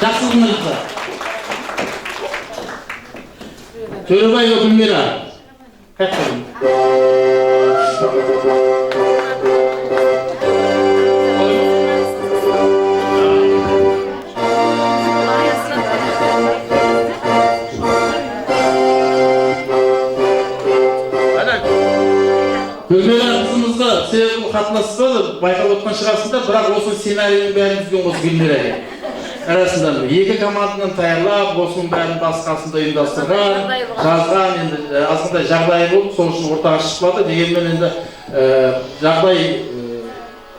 Жақсылығыңызға. Төребаева Гүлмира. Гүлмира қызымызға себебі қатынаспады, байқап отқан шығарсыздар, бірақ осы сценарийдің бәрін түзген осы Гүлмираға. Арасында екі командадан таярлап, осының бәрін басқасында ұйымдастырған, жазған, енді азғандай жағдайы болып, сол үшін ортаға шықпады. Дегенмен енді жағдай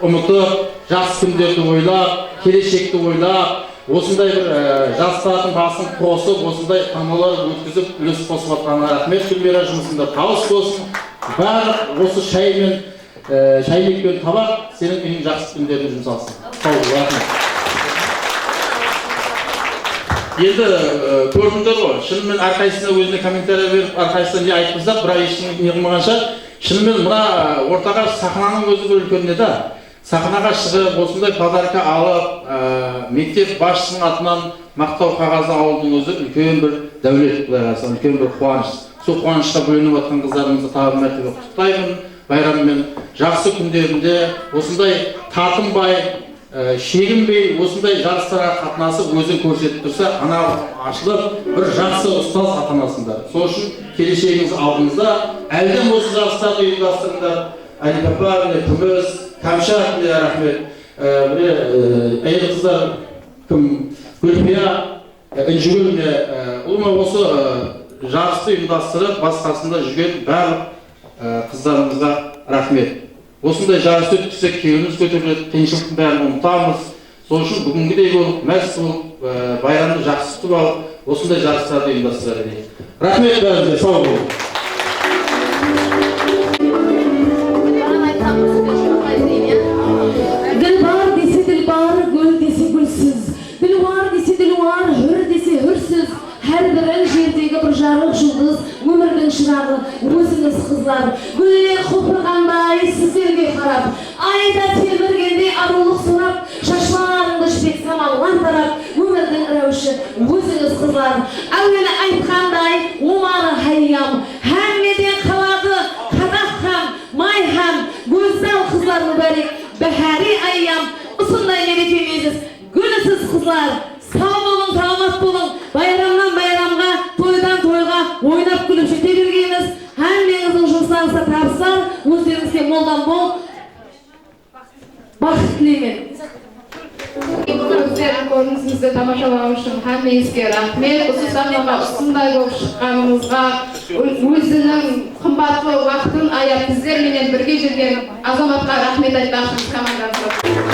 ұмытып, жақсы күндерді ойлап, келешекті ойлап, осындай бір жастардың басын қосып, осындай тамалар өткізіп, үлес қосып жатқанына рахмет. Гүлмира, жұмысында табыс болсын. Бар осы шайнек пен табақ сенің үйің жақсы күндерді жұмсалсын. Сау бол, рахмет. Енді көрдіңдер ғой, шынымен әрқайсысына өзіне комментарий беріп, әрқайсысына не айтқыздар, бірақ ештеңе не қылмағанша, шынымен мына ортаға сахнаның өзі бір үлкен еді. Сахнаға шығып, осындай подарка алып, мектеп басшысының атынан мақтау қағазы алудың өзі үлкен бір дәулет, үлкен бір қуаныш. Сол қуанышқа бөлініп жатқан қыздарымызды тағы мәртебе құттықтаймын. Байраммен жақсы күндерінде осындай тартынбай, шегінбей, осындай жарыстарға қатынасып өзін көрсетіп тұрса, ана ашылып, бір жақсы ұстаз атанасыңдар. Сол үшін келешегіңіз алдыңызда, әлден осы жарыстарды ұйымдастырыңдар. Әлипапа, күміс, Кәмшат, рахмет. Әйел қыздар кім? Гүлпия, Інжігүл, ұлыма осы жарысты ұйымдастырып, басқасында жүрген барлық қыздарымызға рахмет. Осындай жарыс өткізсек, кеуіміз көтеріледі, қиыншылықтың бәрін ұмытамыз. Сол үшін бүгінгідей болып, мәз болып, байрамды жақсы күтіп алып, осындай жарыстарды ұйымдастыра берейік. Рахмет бәріңізге, сау болыңыз. Діл бар десе діл бар, гүл десе гүлсіз. Діл бар десе діл бар, үр десе үрсіз. Әрбірін жердегі бір жарық жұлдыз, өмірдің шырағы, өзіңіз қызлар. Гүлдер құлпырғандай сіздерге қарап, айда тербергенде арулық сұрап, шашларыңды ішпек самалған тарап, өмірдің рәуші, өзіңіз қызлар. Әуелі айтқандай, омары хайям, әммеден қалады қазақ хам, май хам, көздал қызлар мүбәрек, бәхәри айям, ұсындай мерекемезіз, гүлісіз қызлар. Сау болың, саламат болың, байрамнан байрамға, тойдан тойға ойнап күліп жете бергеніз, әммеңіздің жұмыстарыңызға табыстар, өздеріңізге молдан бол, бақыт тілеймін. Өздерің көрінісіңізді тамашалау үшін әммеңізге рахмет. Осы сахнаға ұсындай болып шыққаныңызға, өзінің қымбатты уақытын аяп біздерменен бірге жүрген азаматқа рахмет айтпақшымыз командамызға.